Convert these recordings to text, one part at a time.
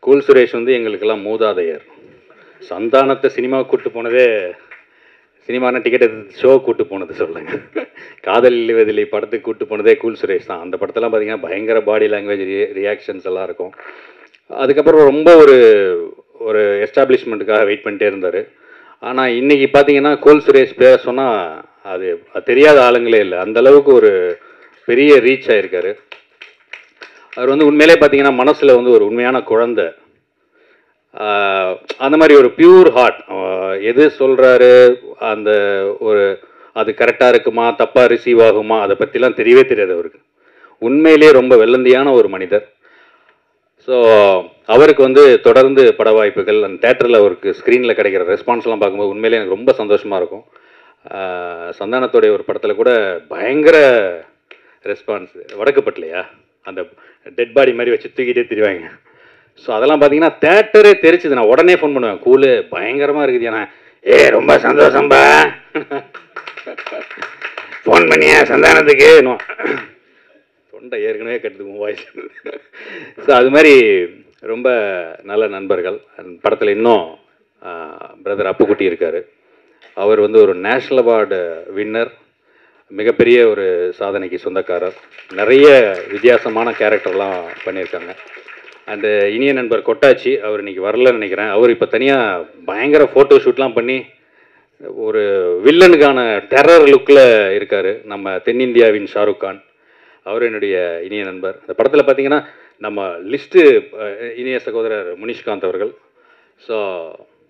Cool Suresh வந்து எங்களுக்கெல்லாம் மூதாதையர். சந்தானத்தை சினிமாவுக்கு கூப்பிட்டு போனதே, சினிமான டிக்கெட் எடுத்து ஷோ கூப்பிட்டு போனது சொல்லுங்கள். காதல் இல்லைவதில்லை படத்துக்கு கூப்பிட்டு போனதே கூல் சுரேஷ் தான். அந்த படத்தெல்லாம் பார்த்தீங்கன்னா பயங்கர பாடி லாங்குவேஜ் ரியாக்ஷன்ஸ் எல்லாம் இருக்கும். அதுக்கப்புறம் ரொம்ப ஒரு ஒரு எஸ்டாப்ளிஷ்மெண்ட்டுக்காக வெயிட் பண்ணிட்டே இருந்தார். ஆனால் இன்றைக்கி பார்த்தீங்கன்னா கூல் சுரேஷ் பேர சொன்னால் அது தெரியாத ஆளுங்களே இல்லை. அந்தளவுக்கு ஒரு பெரிய ரீச் ஆகிருக்காரு. அவர் வந்து உண்மையிலே பார்த்தீங்கன்னா மனசில் வந்து ஒரு உண்மையான குழந்தை. அந்த மாதிரி ஒரு பியூர் ஹார்ட். எது சொல்கிறாரு அந்த ஒரு அது கரெக்டாக இருக்குமா தப்பாக ரிசீவ் ஆகுமா அதை பற்றிலாம் தெரியவே தெரியாது அவருக்கு. உண்மையிலே ரொம்ப வெள்ளந்தியான ஒரு மனிதர். ஸோ அவருக்கு வந்து தொடர்ந்து பட வாய்ப்புகள் அந்த தேட்டரில் அவருக்கு ஸ்க்ரீனில் கிடைக்கிற ரெஸ்பான்ஸ்லாம் பார்க்கும்போது உண்மையிலே எனக்கு ரொம்ப சந்தோஷமாக இருக்கும். சந்தானத்தோடைய ஒரு படத்தில் கூட பயங்கர ரெஸ்பான்ஸ். வடக்குப்பட்டலையா அந்த டெட் பாடி மாதிரி வச்சு தூக்கிட்டே திரிவாங்க. ஸோ அதெல்லாம் பார்த்தீங்கன்னா தேட்டரே தெரிச்சுது. நான் உடனே ஃபோன் பண்ணுவேன், கூலு பயங்கரமாக இருக்குது. ஏன்னா ரொம்ப சந்தோஷம்பா, ஃபோன் பண்ணியா சந்தானத்துக்கு, தொண்டை ஏற்கனவே கட்டுது வாய்ஸ். ஸோ அது மாதிரி ரொம்ப நல்ல நண்பர்கள். படத்தில் இன்னும் பிரதர் அப்புக்குட்டி இருக்கார். அவர் வந்து ஒரு நேஷ்னல் அவார்டு வின்னர், மிகப்பெரிய ஒரு சாதனைக்கு சொந்தக்காரர். நிறைய வித்தியாசமான கேரக்டர்லாம் பண்ணியிருக்காங்க. அண்டு இனிய நண்பர் கொட்டாச்சி, அவர் இன்றைக்கி வரலன்னு நினைக்கிறேன். அவர் இப்போ தனியாக பயங்கர ஃபோட்டோ ஷூட்லாம் பண்ணி ஒரு வில்லனுக்கான டெரர் லுக்கில் இருக்கார். நம்ம தென்னிந்தியாவின் ஷாருக் கான். அவர் என்னுடைய இனிய நண்பர். இந்த படத்தில் பார்த்திங்கன்னா நம்ம லிஸ்ட்டு இனிய சகோதரர் முனிஷ்காந்த் அவர்கள். ஸோ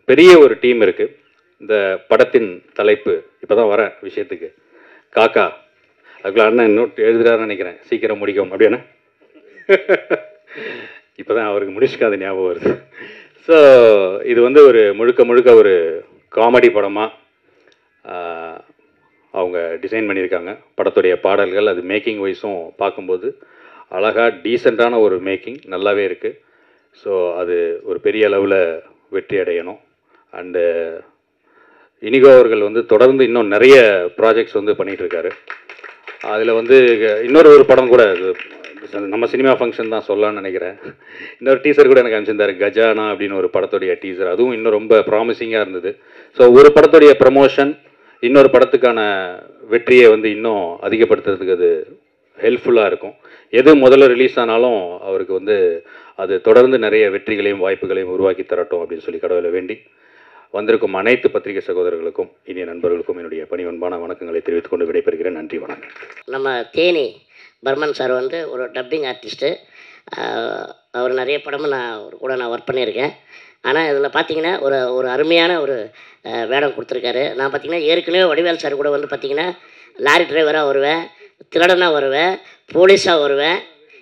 பெரிய ஒரு டீம் இருக்குது. இந்த படத்தின் தலைப்பு இப்போ தான் வரேன் விஷயத்துக்கு, காக்கா. அதுக்குள்ள அண்ணன் நோட் எழுதுறாருன்னு நினைக்கிறேன், சீக்கிரம் முடிக்கும் அப்படின்னா. இப்போ தான் அவருக்கு முனிஷ்காந்த் ஞாபகம் வருது. ஸோ இது வந்து ஒரு முழுக்க ஒரு காமெடி படமாக அவங்க டிசைன் பண்ணியிருக்காங்க. படத்துடைய பாடல்கள் அது மேக்கிங் வைஸும் பார்க்கும்போது அழகாக டீசெண்டான ஒரு மேக்கிங் நல்லாவே இருக்குது. ஸோ அது ஒரு பெரிய அளவில் வெற்றி அடையணும். அண்டு இனிகோ அவர்கள் வந்து தொடர்ந்து இன்னும் நிறைய ப்ராஜெக்ட்ஸ் வந்து பண்ணிகிட்ருக்காரு. அதில் வந்து இன்னொரு படம் கூட நம்ம சினிமா ஃபங்க்ஷன் தான் சொல்லலான்னு நினைக்கிறேன். இன்னொரு டீசர் கூட எனக்கு அனுப்பிச்சிருந்தார், கஜானா அப்படின்னு ஒரு படத்துடைய டீசர். அதுவும் இன்னும் ரொம்ப ப்ராமிசிங்காக இருந்தது. ஸோ ஒரு படத்துடைய ப்ரமோஷன் இன்னொரு படத்துக்கான வெற்றியை வந்து இன்னும் அதிகப்படுத்துறதுக்கு அது ஹெல்ப்ஃபுல்லாக இருக்கும். எது முதல்ல ரிலீஸ் ஆனாலும் அவருக்கு வந்து அது தொடர்ந்து நிறைய வெற்றிகளையும் வாய்ப்புகளையும் உருவாக்கி தரட்டும் அப்படின்னு சொல்லி கடவுளை வேண்டி வந்திருக்கும் அனைத்து பத்திரிகை சகோதரர்களுக்கும் இனிய நண்பர்களுக்கும் என்னுடைய பணிவன்பான வணக்கங்களை தெரிவித்துக் கொண்டு விடைபெறுகிறேன். நன்றி, வணக்கம். நம்ம தேனி பர்மன் சார் வந்து ஒரு டப்பிங் ஆர்டிஸ்ட்டு. அவர் நிறைய படமும் நான் ஒர்க் பண்ணியிருக்கேன். ஆனால் இதில் பார்த்தீங்கன்னா ஒரு அருமையான ஒரு வேடம் கொடுத்துருக்காரு. நான் பார்த்தீங்கன்னா ஏற்கனவே வடிவேல் சார் கூட வந்து பார்த்தீங்கன்னா லாரி டிரைவராக வருவேன், திருடனாக வருவேன், போலீஸாக வருவேன்.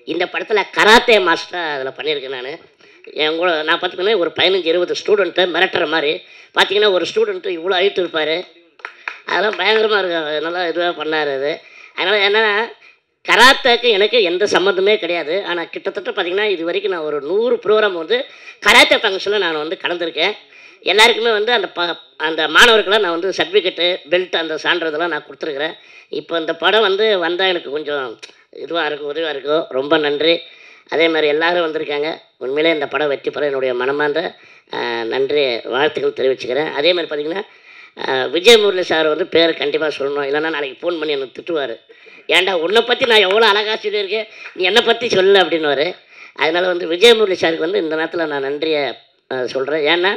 இந்த படத்தில் கராத்தே மாஸ்டராக அதில் பண்ணியிருக்கேன். நான் பார்த்திங்கன்னா ஒரு 15-20 ஸ்டூடெண்ட்டை மிரட்டுற மாதிரி பார்த்திங்கன்னா ஒரு ஸ்டூடெண்ட்டு இவ்வளோ ஹைட் இருப்பார். அதெல்லாம் பயங்கரமாக இருக்கும். நல்லா இதுவாக பண்ணார் அது. அதனால் என்னென்னா கராத்தேக்கு எனக்கு எந்த சம்மந்தமே கிடையாது. ஆனால் கிட்டத்தட்ட பார்த்திங்கன்னா இது வரைக்கும் நான் ஒரு 100 ப்ரோக்ராம் வந்து கராத்தே ஃபங்க்ஷனில் நான் வந்து கலந்துருக்கேன். எல்லாருக்குமே வந்து அந்த மாணவர்களாக நான் வந்து சர்டிஃபிகேட்டு, பெல்ட், அந்த சான்றிதழெல்லாம் நான் கொடுத்துருக்குறேன். இப்போ இந்த படம் வந்து வந்தால் எனக்கு கொஞ்சம் இதுவாக இருக்கும், உதவியாக இருக்கும். ரொம்ப நன்றி. அதே மாதிரி எல்லோரும் வந்திருக்காங்க. உண்மையிலே இந்த படம் வெற்றி பெற என்னுடைய மனமார்ந்த நன்றி வாழ்த்துக்கள் தெரிவிச்சுக்கிறேன். அதே மாதிரி பார்த்திங்கன்னா விஜய் முரளி சார் வந்து பேர் கண்டிப்பாக சொல்லணும், இல்லைன்னா நாளைக்கு ஃபோன் பண்ணி எனக்கு திட்டுவார். ஏன்டா உன்னை பற்றி நான் எவ்வளோ அழகாக சொல்லியிருக்கேன், நீ என்னை பற்றி சொல்லு அப்படின்னுவார். அதனால் வந்து விஜய் முரளி சாருக்கு வந்து இந்த நேரத்தில் நான் நன்றியை சொல்கிறேன். ஏன்னா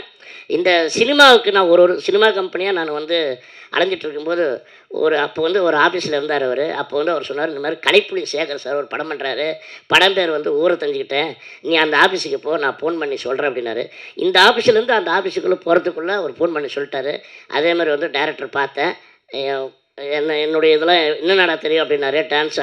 இந்த சினிமாவுக்கு நான் ஒரு சினிமா கம்பெனியாக நான் வந்து அலைஞ்சிட்டு இருக்கும்போது அப்போ வந்து ஒரு ஆஃபீஸில் இருந்தார் அவர். அப்போ வந்து அவர் சொன்னார், இந்த மாதிரி கலைப்புலி சேகர் சார் ஒரு படம் பண்ணுறாரு, படம் பேர் வந்து ஊரை தெரிஞ்சுக்கிட்டேன், நீ அந்த ஆஃபீஸுக்கு போ, நான் ஃபோன் பண்ணி சொல்கிறேன் அப்படின்னாரு. இந்த ஆஃபீஸ்லேருந்து அந்த ஆஃபீஸுக்குள்ளே போகிறதுக்குள்ளே அவர் ஃபோன் பண்ணி சொல்லிட்டாரு. அதே மாதிரி வந்து டைரக்டர் பார்த்தேன், என்னுடைய இதெல்லாம் என்னென்ன தெரியும் அப்படின்னாரு. டான்ஸ்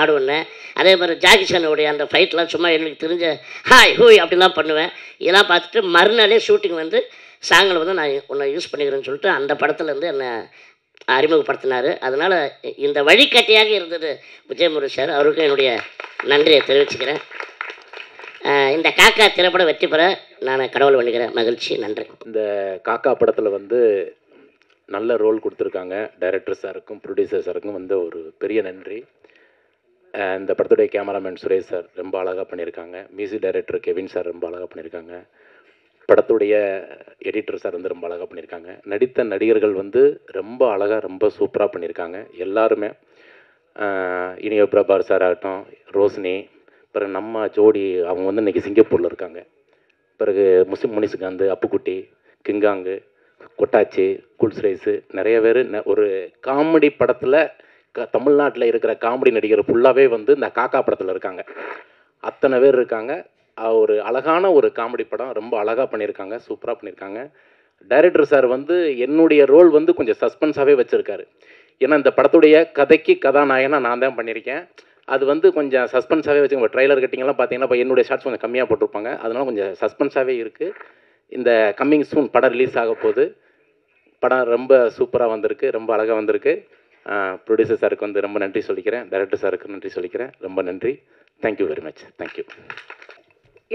ஆடுவேன். அதே மாதிரி ஜாக்கி சானுடைய அந்த ஃபைட்லாம் சும்மா எனக்கு தெரிஞ்ச ஹாய் ஹூய் அப்படிலாம் பண்ணுவேன். இதெல்லாம் பார்த்துட்டு மறுநாளே ஷூட்டிங் வந்து சாங்கில் வந்து நான் உன்னை யூஸ் பண்ணிக்கிறேன்னு சொல்லிட்டு அந்த படத்துலேருந்து என்னை அறிமுகப்படுத்தினார். அதனால் இந்த வழிகாட்டியாக இருந்தது விஜயமுருகன் சார். அவருக்கும் என்னுடைய நன்றியை தெரிவிச்சுக்கிறேன். இந்த காக்கா திரைப்படம் வெற்றி பெற நான் கடவுள் பண்ணிக்கிறேன். மகிழ்ச்சி, நன்றி. இந்த காக்கா படத்தில் வந்து நல்ல ரோல் கொடுத்துருக்காங்க. டைரக்டர் சாருக்கும் ப்ரொடியூசர் சாருக்கும் வந்து ஒரு பெரிய நன்றி. இந்த படத்துடைய கேமராமேன் சுரேஷ் சார் ரொம்ப அழகாக பண்ணியிருக்காங்க. மியூசிக் டைரக்டர் கெவின் சார் ரொம்ப அழகாக பண்ணியிருக்காங்க. படத்துடைய எடிட்டர் சார் வந்து ரொம்ப அழகாக பண்ணியிருக்காங்க. நடித்த நடிகர்கள் வந்து ரொம்ப அழகாக ரொம்ப சூப்பராக பண்ணியிருக்காங்க எல்லாருமே. இனிய பிரபார் சார் ஆகட்டும், ரோஷினி, பிறகு நம்ம ஜோடி அவங்க வந்து இன்றைக்கி சிங்கப்பூரில் இருக்காங்க. பிறகு முனிசுகாந்த், அப்புக்குட்டி, கிங்காங்கு, கொட்டாச்சி, குல்ஸ்ரேஸு, நிறைய பேர் ஒரு காமெடி படத்தில் தமிழ்நாட்டில் இருக்கிற காமெடி நடிகர் ஃபுல்லாகவே வந்து இந்த காக்கா படத்தில் இருக்காங்க. அத்தனை பேர் இருக்காங்க. ஒரு அழகான ஒரு காமெடி படம், ரொம்ப அழகாக பண்ணியிருக்காங்க, சூப்பராக பண்ணியிருக்காங்க. டைரக்டர் சார் வந்து என்னுடைய ரோல் வந்து கொஞ்சம் சஸ்பென்ஸாகவே வச்சுருக்காரு. ஏன்னா இந்த படத்துடைய கதைக்கு கதாநாயகனாக நான் தான் பண்ணியிருக்கேன். அது வந்து கொஞ்சம் சஸ்பென்ஸாகவே வச்சுக்கோங்க. ட்ரைலர் கட்டிங்கெல்லாம் பார்த்தீங்கன்னா இப்போ என்னுடைய ஷார்ட்ஸ் கொஞ்சம் கம்மியாக போட்டிருப்பாங்க. அதனால கொஞ்சம் சஸ்பென்ஸாகவே இருக்குது. இந்த கம்மிங் சூன் படம் ரிலீஸ் ஆக போகுது. படம் ரொம்ப சூப்பராக வந்திருக்கு, ரொம்ப அழகாக வந்திருக்கு. ப்ரொடியூசர் சாருக்கு வந்து ரொம்ப நன்றி சொல்லிக்கிறேன். டைரக்டர் சாருக்கு நன்றி சொல்லிக்கிறேன். ரொம்ப நன்றி. Thank you very much. தேங்க்யூ.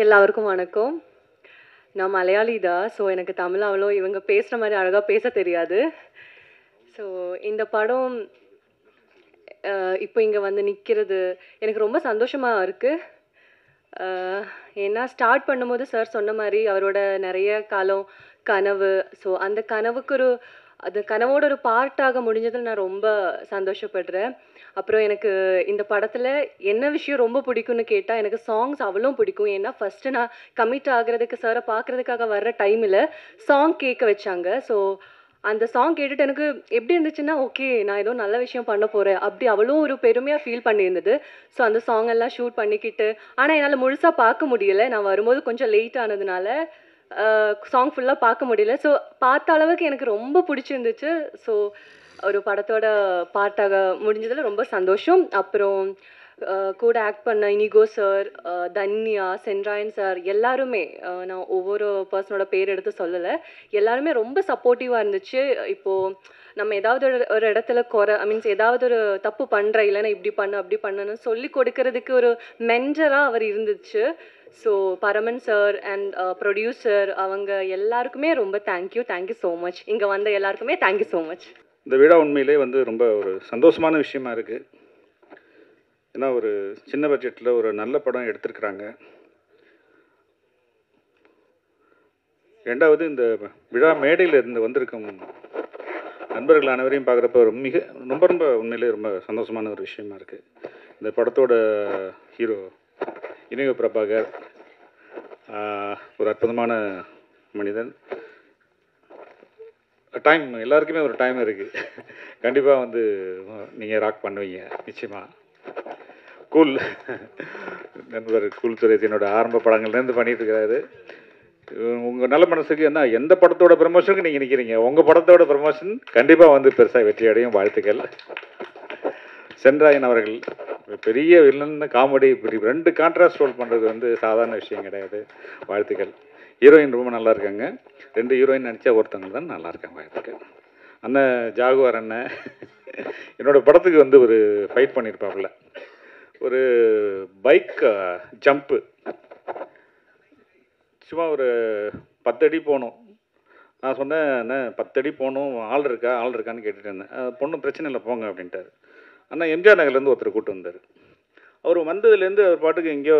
எல்லாருக்கும் வணக்கம். நான் மலையாளி தான். ஸோ எனக்கு தமிழ் அவ்வளோ இவங்க பேசுகிற மாதிரி அழகாக பேச தெரியாது. ஸோ இந்த படம் இப்போ இங்கே வந்து நிற்கிறது எனக்கு ரொம்ப சந்தோஷமாக இருக்குது. ஏன்னா ஸ்டார்ட் பண்ணும்போது சார் சொன்ன மாதிரி அவரோட நிறைய காலம் கனவு. ஸோ அந்த கனவுக்கு அது கனவோட ஒரு பார்ட்டாக முடிஞ்சதில் நான் ரொம்ப சந்தோஷப்படுறேன். அப்புறம் எனக்கு இந்த படத்தில் என்ன விஷயம் ரொம்ப பிடிக்கும்னு கேட்டால் எனக்கு சாங்ஸ் அவ்வளோ பிடிக்கும். ஏன்னா ஃபஸ்ட்டு நான் கமிட் ஆகிறதுக்கு சாரை பார்க்குறதுக்காக வர்ற டைமில் சாங் கேட்க வச்சாங்க. ஸோ அந்த சாங் கேட்டுட்டு எனக்கு எப்படி இருந்துச்சுன்னா, ஓகே நான் ஏதோ நல்ல விஷயம் பண்ண போகிறேன் அப்படி அவ்வளோ ஒரு பெருமையாக ஃபீல் பண்ணியிருந்தது. ஸோ அந்த சாங் எல்லாம் ஷூட் பண்ணிக்கிட்டு, ஆனால் என்னால் முழுசாக பார்க்க முடியலை. நான் வரும்போது கொஞ்சம் லேட் ஆனதுனால சாங் ஃபுல்லாக பார்க்க முடியல. ஸோ பார்த்த அளவுக்கு எனக்கு ரொம்ப பிடிச்சிருந்துச்சு. ஸோ ஒரு படத்தோட பார்ட்டாக முடிஞ்சதில் ரொம்ப சந்தோஷம். அப்புறம் கூட ஆக்ட் பண்ண இனிகோ சார், தன்யா, சென்ராயன் சார் எல்லாருமே, நான் ஒவ்வொரு பர்சனோட பேர் எடுத்து சொல்லலை, எல்லாருமே ரொம்ப சப்போர்ட்டிவாக இருந்துச்சு. இப்போது நம்ம ஏதாவது ஒரு இடத்துல மீன்ஸ் ஏதாவது ஒரு தப்பு பண்ணுற, இல்லைன்னா இப்படி பண்ணு அப்படி பண்ணுன்னு சொல்லி கொடுக்கறதுக்கு ஒரு மென்டராக அவர் இருந்துச்சு. So Paraman sir and producer அவங்க எல்லாருக்குமே ரொம்ப தேங்க்யூ ஸோ மச். இங்கே வந்த எல்லாருக்குமே தேங்க்யூ ஸோ மச். இந்த விழா உண்மையிலே வந்து ரொம்ப ஒரு சந்தோஷமான விஷயமா இருக்குது. ஏன்னா ஒரு சின்ன பட்ஜெட்டில் ஒரு நல்ல படம் எடுத்திருக்கிறாங்க. ரெண்டாவது இந்த விழா மேடையில் இருந்து வந்திருக்கும் நண்பர்கள் அனைவரையும் பார்க்குறப்ப ரொம்ப ரொம்ப உண்மையிலே ரொம்ப சந்தோஷமான ஒரு விஷயமா இருக்குது. இந்த படத்தோட ஹீரோ இனிய பிரபாகர் ஒரு அற்புதமான மனிதன். டைம் எல்லாருக்குமே ஒரு டைம் இருக்குது. கண்டிப்பாக வந்து நீங்கள் ராக் பண்ணுவீங்க நிச்சயமாக. கூல் நண்பர் கூல் சுரேஷ் என்னோட ஆரம்ப படங்கள்லேருந்து பண்ணிகிட்ருக்கிறாரு. உங்கள் நல்ல மனசுக்கு என்ன எந்த படத்தோட ப்ரமோஷனுக்கு நீங்கள் நிற்கிறீங்க, உங்கள் படத்தோட ப்ரமோஷன் கண்டிப்பாக வந்து பெருசாக வெற்றி அடையும். வாழ்த்துக்கள். சென்ராயன் அவர்கள் பெரிய வில்லன் காமெடி இப்படி 2 கான்ட்ராஸ்ட் ரோல் பண்ணுறது வந்து சாதாரண விஷயம் கிடையாது. வாழ்த்துக்கள். ஹீரோயின் ரொம்ப நல்லா இருக்காங்க. 2 ஹீரோயின் நடித்தா ஒருத்தவங்க தான் நல்லா இருக்காங்க. வாழ்த்துக்கள். அண்ணன் ஜாகுவார் அண்ணன் என்னோடய படத்துக்கு வந்து ஒரு ஃபைட் பண்ணியிருப்பாப்புல. ஒரு பைக் ஜம்ப்பு சும்மா ஒரு 10 அடி போகணும். நான் சொன்னேன், அண்ணா 10 அடி போகணும், ஆள் இருக்கான்னு கேட்டுட்டு இருந்தேன். பொண்ணு பிரச்சனை இல்லை போங்க அப்படின்ட்டார். அண்ணா எம்ஜிஆர் நகர்லேருந்து ஒருத்தர் கூப்பிட்டு வந்தார். அவர் வந்ததுலேருந்து அவர் பாட்டுக்கு எங்கேயோ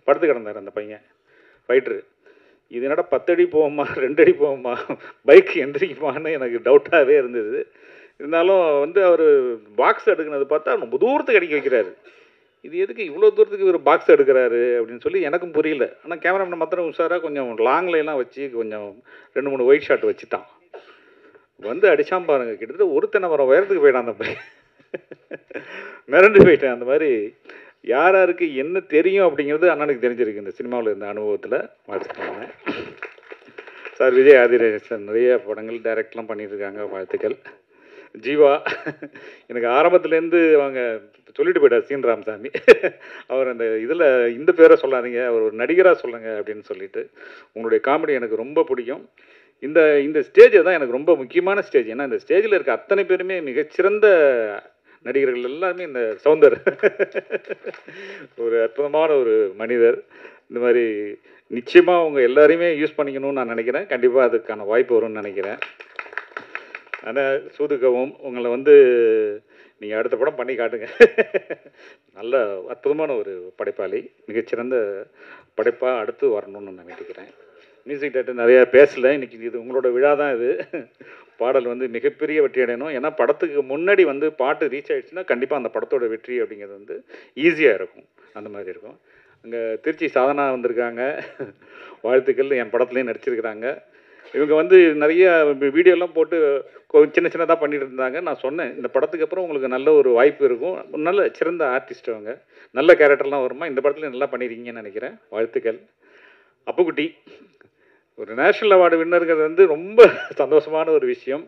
படுத்து கிடந்தார் அந்த பையன் ஃபைட்ரு. இது என்னடா 10 அடி போவோமா 2 அடி போவோமா, பைக் எந்திரிக்குமான்னு எனக்கு டவுட்டாகவே இருந்தது. இருந்தாலும் வந்து அவர் பாக்ஸ் எடுக்குனது பார்த்தா ரொம்ப தூரத்துக்கு அடிக்க வைக்கிறாரு. இது எதுக்கு இவ்வளோ தூரத்துக்கு ஒரு பாக்ஸ் எடுக்கிறாரு அப்படின்னு சொல்லி எனக்கும் புரியல. ஆனால் கேமராமேன் மாத்திரம் உஷாராக கொஞ்சம் லாங்லைலாம் வச்சு கொஞ்சம் 2-3 ஒயிட் ஷாட் வச்சுட்டான். வந்து அடிச்சான் பாருங்க, கிட்டத்தட்ட ஒரு தென்னை உயரத்துக்கு போயிட்டான் அந்த பையன். மிரண்டு போயிட்டேன். அந்த மாதிரி யார் யாருக்கு என்ன தெரியும் அப்படிங்கிறது அண்ணனுக்கு தெரிஞ்சிருக்கு இந்த சினிமாவில் இருந்த அனுபவத்தில். வாழ்த்துக்கள் சார். விஜய் ஆதிரேசன் நிறைய படங்கள் டைரக்ட்லாம் பண்ணிட்டுருக்காங்க. வாழ்த்துக்கள். ஜீவா எனக்கு ஆரம்பத்துலேருந்து அவங்க சொல்லிட்டு போயிட்டார் சீன் ராமசாமி. அவர் அந்த இதில் இந்த பேரை சொல்லாதீங்க, அவர் ஒரு நடிகராக சொல்லுங்க அப்படின்னு சொல்லிட்டு. உங்களுடைய காமெடி எனக்கு ரொம்ப பிடிக்கும். இந்த ஸ்டேஜ் தான் எனக்கு ரொம்ப முக்கியமான ஸ்டேஜ். ஏன்னா இந்த ஸ்டேஜில் இருக்க அத்தனை பேருமே மிகச்சிறந்த நடிகர்கள் எல்லாருமே. இந்த சௌந்தர் ஒரு அற்புதமான ஒரு மனிதர். இந்த மாதிரி நிச்சயமாக அவங்க எல்லாரையுமே யூஸ் பண்ணிக்கணும்னு நான் நினைக்கிறேன். கண்டிப்பாக அதுக்கான வாய்ப்பு வரும்னு நினைக்கிறேன். ஆனால் சூதுக்கவும் உங்களை வந்து நீங்கள் அடுத்த படம் பண்ணி காட்டுங்க. நல்ல அற்புதமான ஒரு படைப்பாளி, மிகச்சிறந்த படைப்பாக அடுத்து வரணும்னு நான் வேண்டிக்கிறேன். மியூசிக் டேரக்டர் நிறையா பேசலை, இன்றைக்கி இது உங்களோட விழா தான். இது பாடல் வந்து மிகப்பெரிய வெற்றி அடையணும். ஏன்னா படத்துக்கு முன்னாடி வந்து பாட்டு ரீச் ஆகிடுச்சுன்னா கண்டிப்பாக அந்த படத்தோட வெற்றி அப்படிங்கிறது வந்து ஈஸியாக இருக்கும். அந்த மாதிரி இருக்கும். அங்கே திருச்சி சாதனா வந்திருக்காங்க, வாழ்த்துக்கள். என் படத்துலேயும் நடிச்சிருக்கிறாங்க. இவங்க வந்து நிறைய வீடியோலாம் போட்டு சின்ன சின்னதாக பண்ணிட்டு இருந்தாங்க. நான் சொன்னேன், இந்த படத்துக்கு அப்புறம் உங்களுக்கு நல்ல ஒரு வாய்ப்பு இருக்கும், நல்ல சிறந்த ஆர்டிஸ்ட் அவங்க, நல்ல கேரக்டர்லாம் வருமா, இந்த படத்தில் நல்லா பண்ணியிருக்கீங்கன்னு நினைக்கிறேன். வாழ்த்துக்கள். அப்புக்குட்டி ஒரு நேஷ்னல் அவார்டு வின்னருங்கிறது வந்து ரொம்ப சந்தோஷமான ஒரு விஷயம்.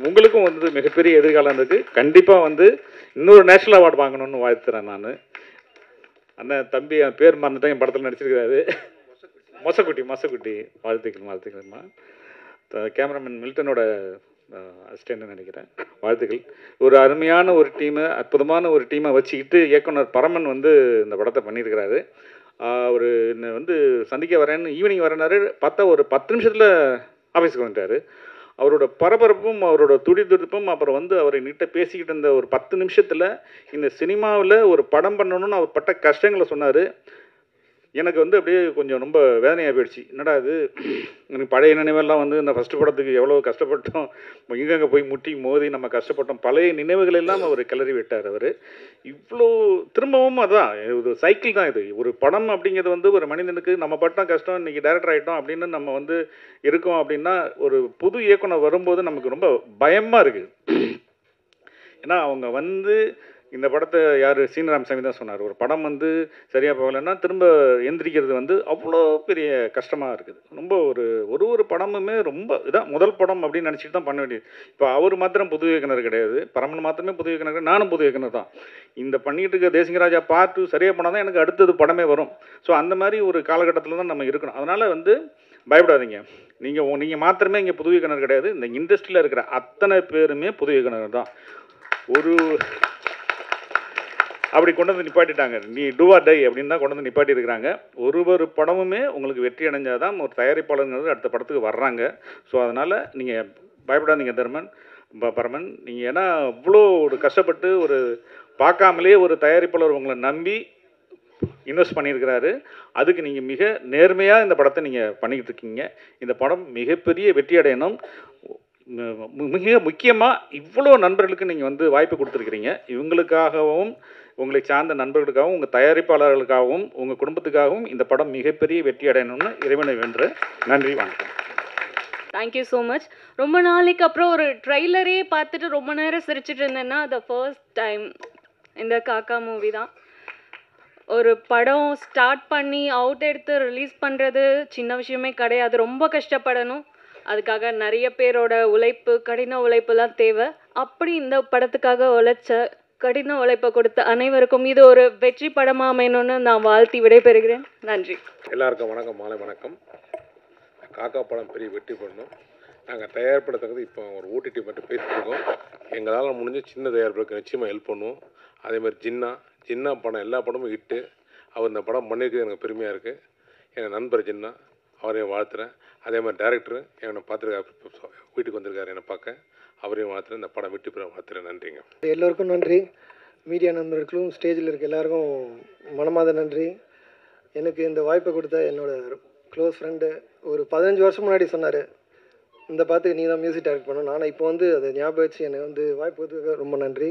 உங்களுக்கும் வந்து மிகப்பெரிய எதிர்காலம் இருக்குது. கண்டிப்பாக வந்து இன்னொரு நேஷ்னல் அவார்டு வாங்கணும்னு வாழ்த்துறேன் நான். அண்ணன் தம்பி என் பேர் மறந்துட்டேன், என் படத்தில் நடிச்சிருக்கிறாரு. மொசக்குட்டி. வாழ்த்துக்கள்மா. கேமராமேன் மில்டனோட அசிஸ்டன்ட்னு நினைக்கிறேன். வாழ்த்துக்கள். ஒரு அருமையான ஒரு டீமு, அற்புதமான ஒரு டீமை வச்சுக்கிட்டு இயக்குனர் பரமன் வந்து இந்த படத்தை பண்ணியிருக்கிறாரு. அவர் என்னை வந்து சந்திக்க வரேன்னு ஈவினிங் வரேன்னாரு. பார்த்தா ஒரு 10 நிமிஷத்தில் ஆஃபீஸுக்கு வந்துட்டார். அவரோட பரபரப்பும் அவரோட துடிதுடிப்பும் அப்புறம் வந்து அவர் என்கிட்ட பேசிக்கிட்டு இருந்த ஒரு 10 நிமிஷத்தில் இந்த சினிமாவில் ஒரு படம் பண்ணணும்னு அவர் பட்ட கஷ்டங்களை சொன்னார். எனக்கு வந்து அப்படியே கொஞ்சம் ரொம்ப வேதனையாக போயிடுச்சு. என்னடா இது, எனக்கு பழைய நினைவெல்லாம் வந்து இந்த ஃபஸ்ட்டு படத்துக்கு எவ்வளோ கஷ்டப்பட்டோம், எங்கெங்கே போய் முட்டி மோதி நம்ம கஷ்டப்பட்டோம், பழைய நினைவுகள் எல்லாம் அவர் கிளறி விட்டார். அவர் இவ்வளோ திரும்பவும் அதான் ஒரு சைக்கிள் தான் இது. ஒரு படம் அப்படிங்கிறது வந்து ஒரு மனிதனுக்கு நம்ம பட்டம் கஷ்டம், இன்றைக்கி டைரக்டர் ஆகிட்டோம் அப்படின்னு நம்ம வந்து இருக்கோம் அப்படின்னா, ஒரு புது இயக்குனர் வரும்போது நமக்கு ரொம்ப பயமாக இருக்குது. ஏன்னா அவங்க வந்து இந்த படத்தை யார் சீனராமசாமி தான் சொன்னார், ஒரு படம் வந்து சரியாக போகலைன்னா திரும்ப எந்திரிக்கிறது வந்து அவ்வளோ பெரிய கஷ்டமாக இருக்குது. ரொம்ப ஒரு படமுமே ரொம்ப இதான் முதல் படம் அப்படின்னு நினச்சிட்டு தான் பண்ண வேண்டியது. இப்போ அவர் மாத்திரம் புது இயக்குனர் கிடையாது, பரமன் மாத்திரமே புது இயக்குனர் கிடையாது, நானும் புது இயக்குனர் தான். இந்த பண்ணிகிட்டு இருக்க தேசிங்கராஜா பார்ட் 2 சரியாக போனால் தான் எனக்கு அடுத்தது படமே வரும். ஸோ அந்த மாதிரி ஒரு காலகட்டத்தில் தான் நம்ம இருக்கணும். அதனால் வந்து பயப்படாதீங்க. நீங்கள் மாத்திரமே இங்கே புது இயக்குனர் கிடையாது, இந்த இண்டஸ்ட்ரியில் இருக்கிற அத்தனை பேருமே புது இயக்குனர் தான். அப்படி கொண்டு வந்து நிப்பாட்டிட்டாங்க. நீ டூ ஆர் டை அப்படின்னு தான் கொண்டு வந்து நிப்பாட்டி இருக்கிறாங்க. ஒரு படமுமே உங்களுக்கு வெற்றி அடைஞ்சால் தான் ஒரு தயாரிப்பாளருங்கிறது அடுத்த படத்துக்கு வர்றாங்க. ஸோ அதனால் நீங்கள் பயப்படாதீங்க பரமன். நீங்கள் ஏன்னா அவ்வளோ ஒரு கஷ்டப்பட்டு ஒரு பார்க்காமலே ஒரு தயாரிப்பாளர் உங்களை நம்பி இன்வெஸ்ட் பண்ணியிருக்கிறாரு. அதுக்கு நீங்கள் மிக நேர்மையாக இந்த படத்தை நீங்கள் பண்ணிக்கிட்டு இருக்கீங்க. இந்த படம் மிகப்பெரிய வெற்றி அடையணும். மிக முக்கியமாக இவ்வளோ நண்பர்களுக்கு நீங்கள் வந்து வாய்ப்பு கொடுத்துருக்கிறீங்க. இவங்களுக்காகவும் உங்களை சார்ந்த நண்பர்களுக்காகவும் உங்கள் தயாரிப்பாளர்களுக்காகவும் உங்கள் குடும்பத்துக்காகவும் இந்த படம் மிகப்பெரிய வெற்றி அடையணும்னு இறைவனை வென்றேன். நன்றி, வணக்கம். Thank you so much. ரொம்ப நாளைக்கு அப்புறம் ஒரு ட்ரெய்லரே பார்த்துட்டு ரொம்ப நேரம் சிரிச்சிட்டு இருந்தேன்னா த ஃபர்ஸ்ட் டைம் இந்த காக்கா மூவி தான். ஒரு படம் ஸ்டார்ட் பண்ணி அவுட் எடுத்து ரிலீஸ் பண்ணுறது சின்ன விஷயமே கிடையாது. ரொம்ப கஷ்டப்படணும். அதுக்காக நிறைய பேரோட உழைப்பு, கடின உழைப்புலாம் தேவை. அப்படி இந்த படத்துக்காக உழைச்ச, கடின உழைப்பை கொடுத்த அனைவருக்கும் இது ஒரு வெற்றி படமாக அமையணும்னு நான் வாழ்த்தி விடைபெறுகிறேன். நன்றி. எல்லாருக்கும் வணக்கம், மாலை வணக்கம். காக்கா படம் பெரிய வெற்றி பண்ணணும். நாங்கள் தயாரிப்படுத்துறது இப்போ ஒரு ஓடிடி மட்டும் பேசிட்டுருக்கோம். எங்களால் முடிஞ்ச சின்ன தயாரிப்புக்கு நிச்சயமாக ஹெல்ப் பண்ணுவோம். அதேமாதிரி ஜின்னா படம் எல்லா படமும் ஹிட்டு. அவர் இந்த படம் பண்ணியிருக்கிறது எனக்கு பெருமையாக இருக்குது. என் நண்பர் ஜின்னா, அவரையும் வாழ்த்துறேன். அதே மாதிரி டேரக்டரு என்னை பார்த்துருக்காரு, வீட்டுக்கு வந்திருக்காரு என்னை பார்க்க, அவரையும் வாழ்த்துறேன். இந்த படம் வெற்றி பெற வாழ்த்துறேன். நன்றிங்க. எல்லோருக்கும் நன்றி. மீடியா நண்பர்களுக்கும் ஸ்டேஜில் இருக்க எல்லாருக்கும் மனமாத நன்றி. எனக்கு இந்த வாய்ப்பை கொடுத்த என்னோட க்ளோஸ் ஃப்ரெண்டு ஒரு 15 வருஷம் முன்னாடி சொன்னார், இந்த பாட்டுக்கு நீ தான் மியூசிக் டைரக்ட் பண்ணணும். ஆனால் இப்போ வந்து அதை ஞாபகம் வச்சு எனக்கு வந்து வாய்ப்பு கொடுத்ததுக்கு ரொம்ப நன்றி.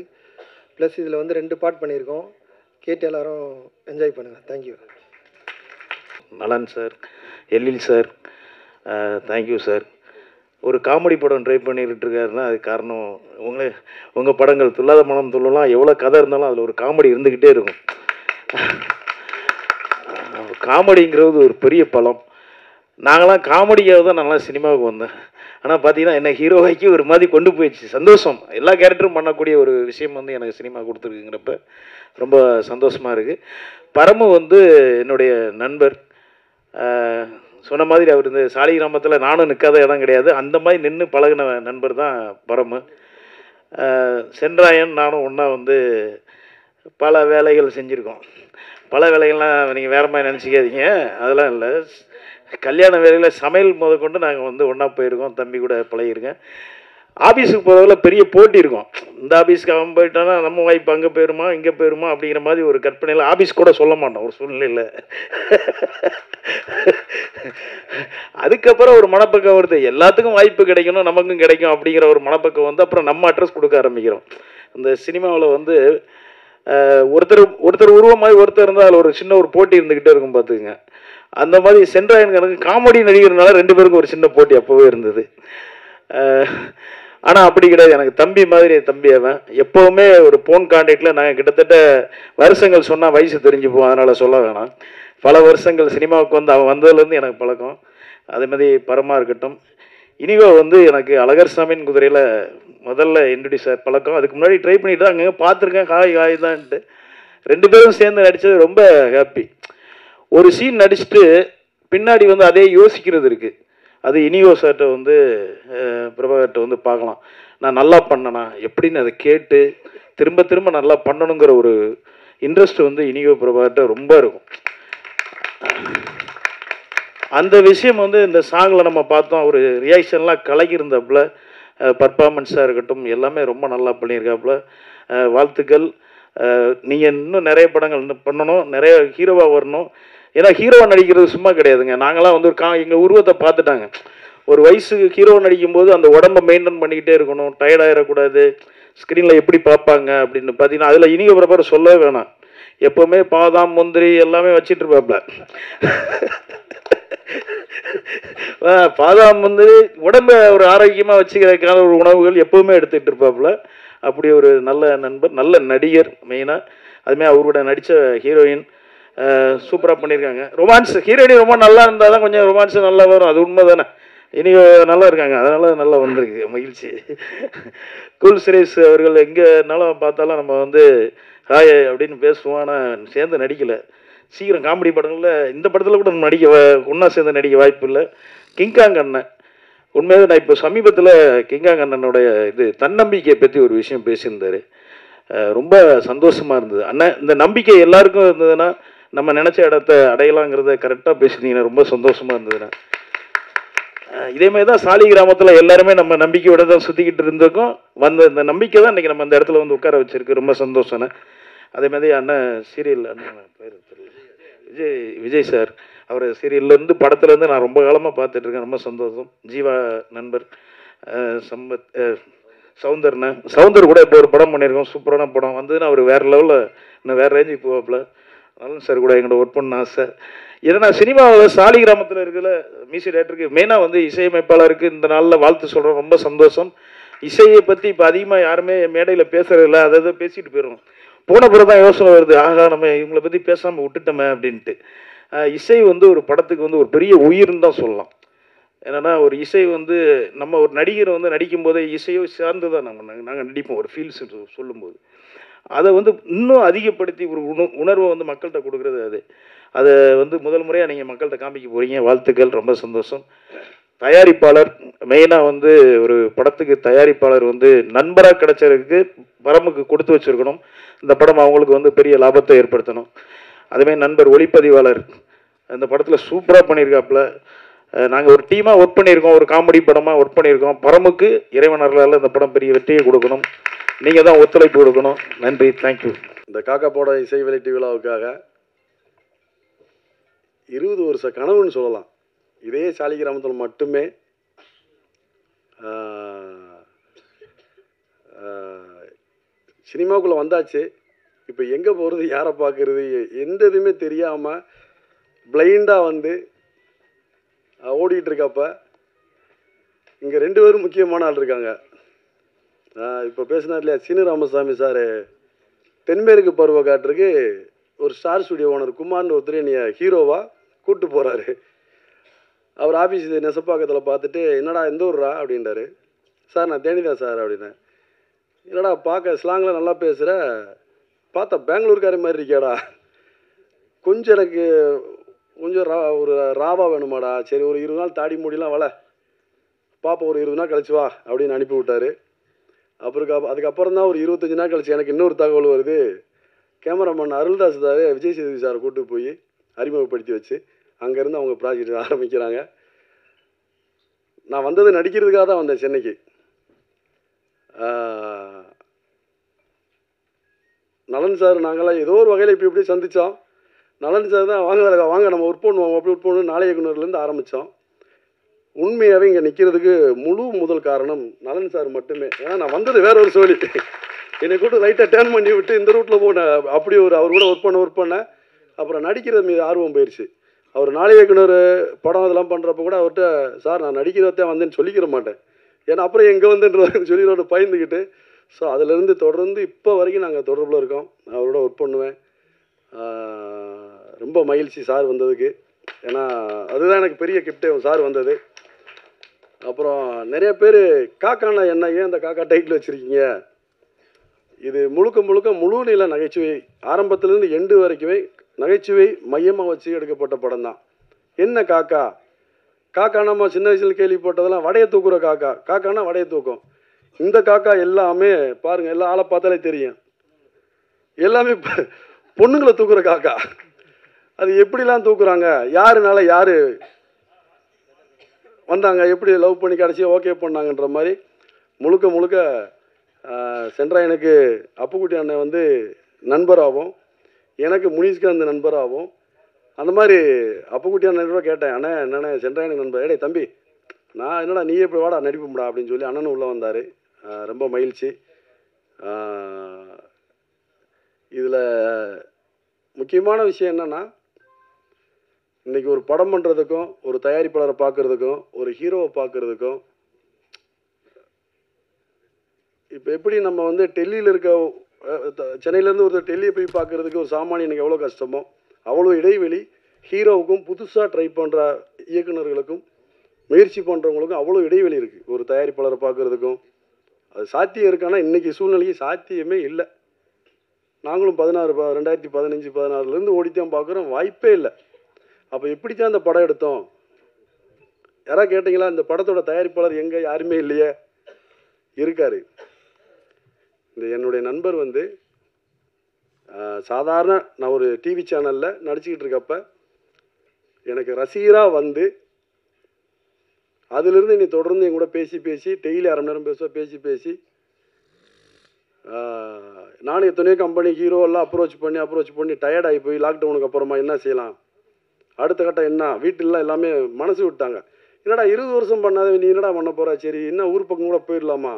ப்ளஸ் இதில் வந்து 2 பாட் பண்ணியிருக்கோம். கேட்டு எல்லோரும் என்ஜாய் பண்ணுங்கள். தேங்க்யூ. நலன் சார், எழில் சார், தேங்க்யூ சார். ஒரு காமெடி படம் ட்ரை பண்ணிக்கிட்டு இருக்காருன்னா அது காரணம் உங்கள் படங்கள் துல்லாத மனம் துள்ளலாம், எவ்வளோ கதை இருந்தாலும் அதில் ஒரு காமெடி இருந்துக்கிட்டே இருக்கும். காமெடிங்கிறது ஒரு பெரிய பலம். நாங்களாம் காமெடிக்காக தான் நல்லா சினிமாவுக்கு வந்தேன். ஆனால் பார்த்தீங்கன்னா என்ன ஹீரோவாக்கி ஒரு மாதிரி கொண்டு போயிடுச்சு. சந்தோஷம். எல்லா கேரக்டரும் பண்ணக்கூடிய ஒரு விஷயம் வந்து எனக்கு சினிமா கொடுத்துருக்குங்கிறப்ப ரொம்ப சந்தோஷமாக இருக்குது. பரமு வந்து என்னுடைய நண்பர். சொன்ன மாதிரி அவர் இந்த சாலி கிராமத்தில் நானும் நிற்காத இடம் கிடையாது. அந்த மாதிரி நின்று பழகின நண்பர் தான் பரமு. சென்றாயன் நானும் ஒன்றா வந்து பல வேலைகள் செஞ்சுருக்கோம். பல வேலைகள்லாம் நீங்கள் வேறு மாதிரி நினச்சிக்காதீங்க, அதெல்லாம் இல்லை. கல்யாண வேலையில் சமையல் முதற்கொண்டு நாங்கள் வந்து ஒன்றா போயிருக்கோம். தம்பி கூட பழகிருக்கேன். ஆஃபீஸுக்கு போகிறதுல பெரிய போட்டி இருக்கும். இந்த ஆஃபீஸ்க்கு அவன் போயிட்டானா நம்ம வாய்ப்பு அங்கே போயிருமா இங்கே போயிருமா அப்படிங்கிற மாதிரி ஒரு கற்பனையில் ஆஃபீஸ் கூட சொல்ல மாட்டோம் ஒரு சூழ்நிலையில். அதுக்கப்புறம் ஒரு மனப்பக்கம் வருது, எல்லாத்துக்கும் வாய்ப்பு கிடைக்கணும் நமக்கும் கிடைக்கும் அப்படிங்கிற ஒரு மனப்பக்கம் வந்து அப்புறம் நம்ம அட்ரஸ் கொடுக்க ஆரம்பிக்கிறோம். இந்த சினிமாவில் வந்து ஒருத்தர் உருவமாய் ஒருத்தர் இருந்தால் அதில் ஒரு சின்ன ஒரு போட்டி இருந்துக்கிட்டே இருக்கும் பார்த்துக்குங்க. அந்த மாதிரி சென்ட்ராயன் கணக்கு காமெடி நடிகர்னால 2 பேருக்கும் ஒரு சின்ன போட்டி அப்போவே இருந்தது. ஆனால் அப்படி கிடையாது, எனக்கு தம்பி மாதிரி தம்பி அவன். எப்போவுமே ஒரு ஃபோன் கான்டாக்டில் நாங்கள் கிட்டத்தட்ட வருஷங்கள் சொன்னால் வயசு தெரிஞ்சுப்போம், அதனால் சொல்ல வேணாம். பல வருஷங்கள் சினிமாவுக்கு வந்து அவன் வந்ததுலேருந்து எனக்கு பழக்கம். அதே மாதிரி பரமா இருக்கட்டும், இனிகோ வந்து எனக்கு அழகர் சாமியின் குதிரையில் முதல்ல இன்ட்ரடியூஸ் பழக்கம். அதுக்கு முன்னாடி ட்ரை பண்ணிட்டு தான் அங்கே பார்த்துருக்கேன், ஹாய் தான்ட்டு. 2 பேரும் சேர்ந்து நடித்தது ரொம்ப ஹாப்பி. ஒரு சீன் நடிச்சுட்டு பின்னாடி வந்து அதே யோசிக்கிறது இருக்குது. அது இனிகோ சார்கிட்ட வந்து பிரபாகர்கிட்ட வந்து பார்க்கலாம், நான் நல்லா பண்ணனா எப்படின்னு அதை கேட்டு திரும்ப திரும்ப நல்லா பண்ணணுங்கிற ஒரு இன்ட்ரெஸ்ட் வந்து இனிகோ பிரபாகர்கிட்ட ரொம்ப இருக்கும். அந்த விஷயம் வந்து இந்த சாங்கில் நம்ம பார்த்தோம். ஒரு ரியாக்ஷன்லாம் கலகியிருந்தாப்புல, பர்ஃபார்மன்ஸாக இருக்கட்டும் எல்லாமே ரொம்ப நல்லா பண்ணியிருக்காப்புல. வாழ்த்துக்கள். நீங்கள் இன்னும் நிறைய படங்கள் பண்ணணும், நிறைய ஹீரோவாக வரணும். ஏன்னா ஹீரோவாக நடிக்கிறது சும்மா கிடையாதுங்க. நாங்களாம் வந்து எங்கள் உருவத்தை பார்த்துட்டாங்க. ஒரு வயசுக்கு ஹீரோவை நடிக்கும்போது அந்த உடம்பை மெயின்டைன் பண்ணிக்கிட்டே இருக்கணும், டயர்டாயிடக்கூடாது, ஸ்க்ரீனில் எப்படி பார்ப்பாங்க அப்படின்னு பார்த்தீங்கன்னா அதில் இனிய பிரபாகர் சொல்லவே வேணாம். எப்போவுமே பாதாம் முந்திரி எல்லாமே வச்சிட்டு இருப்பாப்புல. பாதாம் முந்திரி உடம்பை ஒரு ஆரோக்கியமாக வச்சுக்கிறதுக்கான ஒரு உணவுகள் எப்போவுமே எடுத்துகிட்டு இருப்பாப்புல. அப்படி ஒரு நல்ல நண்பர், நல்ல நடிகர் மெயினாக. அதுமாதிரி அவரோட நடித்த ஹீரோயின் சூப்பராக பண்ணியிருக்காங்க. ரொமான்ஸ் ஹீரோயின் ரொம்ப நல்லா இருந்தால் தான் கொஞ்சம் ரொமான்ஸ் நல்லா வரும், அது உண்மை தானே. இனி நல்லா இருக்காங்க, அதனால் நல்லா வந்திருக்கு, மகிழ்ச்சி. கூல் சுரேஷ் அவர்கள் எங்கேனாலும் பார்த்தாலும் நம்ம வந்து ஹாய் அப்படின்னு பேசுவோம். ஆனால் சேர்ந்து நடிக்கலை. சீக்கிரம் காமெடி படங்களில் இந்த படத்தில் கூட ஒன்றா சேர்ந்து நடிக்க வாய்ப்பு இல்லை. கிங்காங் அண்ணன் உண்மையாக நான் இப்போ சமீபத்தில் கிங்காங் அண்ணனுடைய தன்னம்பிக்கையை பற்றி ஒரு விஷயம் பேசியிருந்தார். ரொம்ப சந்தோஷமாக இருந்தது. அண்ணன் இந்த நம்பிக்கை எல்லாருக்கும் இருந்ததுன்னா நம்ம நினச்ச இடத்த அடையலாங்கிறத கரெக்டாக பேசினீங்கன்னா ரொம்ப சந்தோஷமாக இருந்ததுண்ணா. இதேமாதிரி தான் சாலி கிராமத்தில் எல்லாருமே நம்ம நம்பிக்கையோட தான் சுற்றிக்கிட்டு இருந்திருக்கோம். இந்த நம்பிக்கை தான் இன்றைக்கி நம்ம இந்த இடத்துல வந்து உட்கார வச்சுருக்கு, ரொம்ப சந்தோஷம்ண்ணே. அதேமாதிரி அண்ணன் சீரியல் அண்ணன் பேர் விஜய் சார், அவர் சீரியல்லேருந்து படத்துலேருந்து நான் ரொம்ப காலமாக பார்த்துட்ருக்கேன், ரொம்ப சந்தோஷம். ஜீவா நண்பர் சவுந்தர் கூட இப்போ ஒரு படம் பண்ணியிருக்கோம், சூப்பரான படம் வந்ததுன்னா அவர் வேறு லெவலில் இன்னும் வேறு ரேஞ்சுக்கு போவாப்பில். நலன் சார் கூட எங்களோட ஒர்க் பண்ண ஆசை. ஏன்னா சினிமாவில் சாலி கிராமத்தில் இருக்கிற மியூசிக் டைரக்டருக்கு மெயினாக வந்து இசையமைப்பாளருக்கு இந்த நாளில் வாழ்த்து சொல்கிறோம், ரொம்ப சந்தோஷம். இசையை பற்றி இப்போ அதிகமாக யாருமே மேடையில் பேசுகிறதில்ல, அதை பேசிட்டு போயிடுவோம். போன பிறகு தான் யோசனை வருது, ஆகா நம்ம இவங்களை பற்றி பேசாமல் விட்டுட்டோமே அப்படின்ட்டு. இசை வந்து ஒரு படத்துக்கு வந்து ஒரு பெரிய உயிர்னு தான் சொல்லலாம். என்னென்னா ஒரு இசை வந்து நம்ம ஒரு நடிகரை வந்து நடிக்கும் போதே இசையோ சார்ந்து தான் நாங்கள் நடிப்போம். ஒரு ஃபீல்ஸ் சொல்லும்போது அதை வந்து இன்னும் அதிகப்படுத்தி ஒரு உணர்வை வந்து மக்கள்கிட்ட கொடுக்குறது அதை வந்து முதல் முறையாக நீங்கள் மக்கள்கிட்ட காமிக்க போகிறீங்க, வாழ்த்துக்கள், ரொம்ப சந்தோஷம். தயாரிப்பாளர் மெயினாக வந்து ஒரு படத்துக்கு தயாரிப்பாளர் வந்து நண்பராக கிடைச்சதுக்கு பரமுக்கு கொடுத்து வச்சுருக்கணும். இந்த படம் அவங்களுக்கு வந்து பெரிய லாபத்தை ஏற்படுத்தணும். அதேமாதிரி நண்பர் ஒளிப்பதிவாளர் இந்த படத்தில் சூப்பராக பண்ணியிருக்காப்புல. நாங்கள் ஒரு டீமாக ஒர்க் பண்ணியிருக்கோம், ஒரு காமெடி படமாக ஒர்க் பண்ணியிருக்கோம். பரமுக்கு இறைவன் அருளால் இந்த படம் பெரிய வெற்றியை கொடுக்கணும், நீங்கள் தான் ஒத்துழைப்பு கொடுக்கணும். நன்றி, தேங்க்யூ. இந்த காக்காப்போட இசை வெளியீட்டு விழாவுக்காக 20 வருஷ கனவுன்னு சொல்லலாம். இதே சாலி கிராமத்தில் மட்டுமே சினிமாவுக்குள்ளே வந்தாச்சு. இப்போ எங்கே போகிறது, யாரை பார்க்குறது, எந்த இதுவுமே தெரியாமல் பிளைண்டாக வந்து ஓடிட்டுருக்கப்ப இங்கே 2 பேரும் முக்கியமான ஆள் இருக்காங்க. இப்போ பேசினார் இல்லையா சீனு ராமசாமி சார், தென்மேற்கு பருவ காட்டுறதுக்கு ஒரு ஸ்டார் ஸ்டுடியோ ஓனர் குமார்னு ஒருத்தர் என்னைய ஹீரோவாக கூப்பிட்டு போகிறாரு. அவர் ஆஃபீஸ் நெசப்பாக்கத்தில் பார்த்துட்டு, என்னடா எந்த ஊர்ரா அப்படின்றாரு. சார் நான் தேனிதான் சார் அப்படின்னேன். என்னடா பார்க்க ஸ்லாங்கில் நல்லா பேசுகிற, பார்த்தா பெங்களூர்காரி மாதிரி இருக்கியாடா, கொஞ்சம் எனக்கு கொஞ்சம் ஒரு ராவா வேணுமாடா. சரி ஒரு 20 நாள் தாடி மூடிலாம் வள பாப்பா, ஒரு 20 நாள் கழிச்சு வா அப்படின்னு அனுப்பி விட்டார். அதுக்கப்புறம் தான் ஒரு 25 நாள் கழிச்சு எனக்கு இன்னொரு தகவல் வருது. கேமராமேன் அருள்தாஸ் சார் விஜய் சேதுபதி சாரை கூப்பிட்டு போய் அறிமுகப்படுத்தி வச்சு அங்கேருந்து அவங்க ப்ராஜெக்ட் ஆரம்பிக்கிறாங்க. நான் வந்தது நடிக்கிறதுக்காக தான் வந்தேன் சென்னைக்கு. நலன் சார் நாங்களாம் ஏதோ ஒரு வகையில் இப்படி சந்தித்தோம். நலன் சார் தான் வாங்க நம்ம ஒர்க் பண்ணுவோம் அப்படி ஒர்க் பண்ணுவோம் நாளை இயக்குனர்லேருந்து ஆரம்பித்தோம். உண்மையாகவே இங்கே நிற்கிறதுக்கு முழு முதல் காரணம் நலன் சார் மட்டுமே. ஏன்னா நான் வந்தது வேற ஒரு சோழி, என்னை கூட லைட்டாக டேர்ன் பண்ணி விட்டு இந்த ரூட்டில் போனேன். அப்படி ஒரு அவர் கூட ஒர்க் பண்ணேன். அப்புறம் நடிக்கிறது மீது ஆர்வம் போயிடுச்சு. அவர் நாளை இயக்குனர் படம் இதெல்லாம் பண்ணுறப்ப கூட அவர்கிட்ட சார் நான் நடிக்கிறதான் வந்தேன்னு சொல்லிக்கிற மாட்டேன், ஏன்னா அப்புறம் எங்கே வந்துன்ற சொல்லிடுவோட பயந்துக்கிட்டு. ஸோ அதிலேருந்து தொடர்ந்து இப்போ வரைக்கும் நாங்கள் தொடர்பில் இருக்கோம். அவரோட ஒர்க் பண்ணுவேன். ரொம்ப மகிழ்ச்சி சார் வந்ததுக்கு. ஏன்னா அதுதான் எனக்கு பெரிய கிஃப்டே சார் வந்தது. அப்புறம் நிறைய பேர் காக்கானா என்ன, ஏன் அந்த காக்கா டைட்டில் வச்சுருக்கீங்க? இது முழுக்க முழு நில நகைச்சுவை, ஆரம்பத்துலேருந்து எண்டு வரைக்குமே நகைச்சுவை மையமாக வச்சு எடுக்கப்பட்ட படம் தான். என்ன காக்கா? காக்கா நம்ம சின்ன வயசில் கேள்விப்பட்டதெல்லாம் வடையை தூக்குற காக்கா. காக்கானா வடையை தூக்கும். இந்த காக்கா எல்லாமே பாருங்கள், எல்லா ஆளை பார்த்தாலே தெரியும், எல்லாமே பொண்ணுங்களை தூக்குற காக்கா. அது எப்படிலாம் தூக்குறாங்க, யாருனால யார் வந்தாங்க, எப்படி லவ் பண்ணி கடைசியாக ஓகே பண்ணாங்கன்ற மாதிரி முழுக்க சென்ட்ராயனுக்கு அப்புக்குட்டி அண்ணன் வந்து நண்பராகவும், எனக்கு முனிஷ்காந்த் நண்பராகவும், அந்த மாதிரி அப்புக்குட்டி அண்ணன் கூட கேட்டேன், அண்ணே என்னண்ணே சென்ட்ராயனுக்கு நண்பர், ஏடே தம்பி நான் என்னடா நீ எப்படி வாடா நடிப்பும்டா அப்படின்னு சொல்லி அண்ணனும் உள்ளே வந்தார். ரொம்ப மகிழ்ச்சி. இதில் முக்கியமான விஷயம் என்னென்னா, இன்றைக்கி ஒரு படம் பண்ணுறதுக்கும், ஒரு தயாரிப்பாளரை பார்க்குறதுக்கும், ஒரு ஹீரோவை பார்க்குறதுக்கும், இப்போ எப்படி நம்ம வந்து டெல்லியில் இருக்க சென்னையிலேருந்து ஒருத்தர் டெல்லியை போய் பார்க்குறதுக்கு ஒரு சாமானியனுக்கு எவ்வளோ கஷ்டமோ அவ்வளோ இடைவெளி ஹீரோவுக்கும் புதுசாக ட்ரை பண்ணுற இயக்குநர்களுக்கும் முயற்சி பண்ணுறவங்களுக்கும் அவ்வளோ இடைவெளி இருக்குது. ஒரு தயாரிப்பாளரை பார்க்குறதுக்கும் அது சாத்தியம் இருக்கானா இன்றைக்கி சூழ்நிலைக்கு சாத்தியமே இல்லை. நாங்களும் 2015, 16 ஓடித்தான் பார்க்குறோம், வாய்ப்பே இல்லை. அப்போ எப்படி தான் இந்த படம் எடுத்தோம்? யாராவது கேட்டிங்களா? இந்த படத்தோட தயாரிப்பாளர் எங்கே? யாருமே இல்லையே. இருக்கார். இந்த என்னுடைய நண்பர் வந்து சாதாரண நான் ஒரு டிவி சேனலில் நடிச்சுக்கிட்டு இருக்கப்ப எனக்கு ரசிகராக வந்து அதிலிருந்து நீ தொடர்ந்து என் கூட பேசி டெய்லி அரை மணி நேரம் பேசி நானும் எத்தனையோ கம்பெனி ஹீரோவெல்லாம் அப்ரோச் பண்ணி டயர்டாகி போய் லாக்டவுனுக்கு அப்புறமா என்ன செய்யலாம், அடுத்த கட்டம் என்ன, வீட்டிலலாம் எல்லாமே மனசு விட்டாங்க. என்னடா 20 வருஷம் பண்ணாத நீ என்னடா பண்ண போகிற, சரி என்ன ஊர் பக்கம் கூட போயிடலாமா,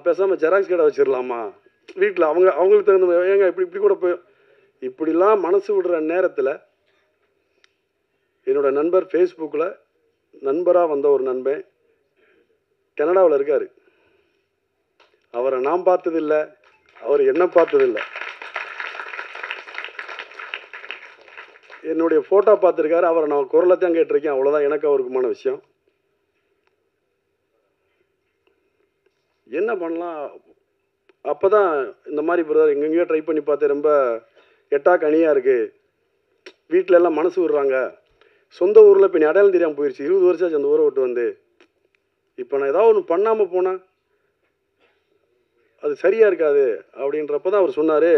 பேசாமல் ஜெராக்ஸ் கடை வச்சிடலாமா வீட்டில், அவங்களுக்கு தகுந்த ஏங்க இப்படி கூட போய் இப்படிலாம் மனசு விடுற நேரத்தில் என்னோடய நண்பர் ஃபேஸ்புக்கில் நண்பராக வந்த ஒரு நண்பன் கனடாவில் இருக்கார். அவரை நான் பார்த்ததில்லை, அவர் என்ன பார்த்ததில்லை. என்னுடைய ஃபோட்டோ பார்த்துருக்காரு, அவரை நான் குரலை தான் கேட்டிருக்கேன், அவ்வளோதான் எனக்கு அவருக்குமான விஷயம். என்ன பண்ணலாம்? அப்போ தான் இந்த மாதிரி பிரதர் எங்கெங்கேயோ ட்ரை பண்ணி பார்த்தேன், ரொம்ப எட்டா கனியாக இருக்குது, வீட்டில எல்லாம் மனசு விடுறாங்க, சொந்த ஊரில் இப்போ நீ அடையாளம் தெரியாமல் போயிடுச்சு, 20 வருஷம் ஆச்சு அந்த ஊரை விட்டு வந்து, இப்போ நான் ஏதாவது ஒன்று பண்ணாமல் போனேன் அது சரியாக இருக்காது அப்படின்றப்ப தான் அவர் சொன்னார்,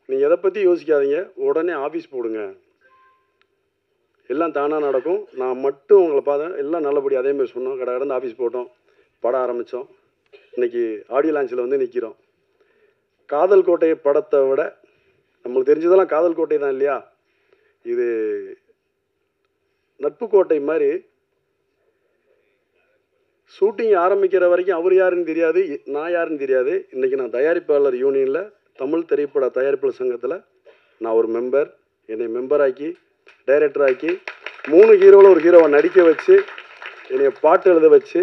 நீங்கள் எதை பற்றி யோசிக்காதீங்க, உடனே ஆஃபீஸ் போடுங்க, எல்லாம் தானாக நடக்கும், நான் மட்டும் உங்களை பார்த்தேன், எல்லாம் நல்லபடி. அதேமாதிரி சொன்னோம், கடந்து ஆஃபீஸ் போட்டோம், படம் ஆரம்பித்தோம். இன்றைக்கி ஆடியோ லான்ச்சில் வந்து நிற்கிறோம். காதல் கோட்டை படத்தை விட நம்மளுக்கு தெரிஞ்சதெல்லாம் காதல் கோட்டை தான் இல்லையா, இது நட்பு கோட்டை மாதிரி. ஷூட்டிங் ஆரம்பிக்கிற வரைக்கும் அவர் யாருன்னு தெரியாது, நான் யாருன்னு தெரியாது. இன்றைக்கி நான் தயாரிப்பாளர் யூனியனில், தமிழ் திரைப்பட தயாரிப்பாளர் சங்கத்தில் நான் ஒரு மெம்பர். என்னை மெம்பராக்கி டைரக்டராக்கி 3 ஹீரோவில் ஒரு ஹீரோவை நடிக்க வச்சு என்னை பாட்டு எழுத வச்சு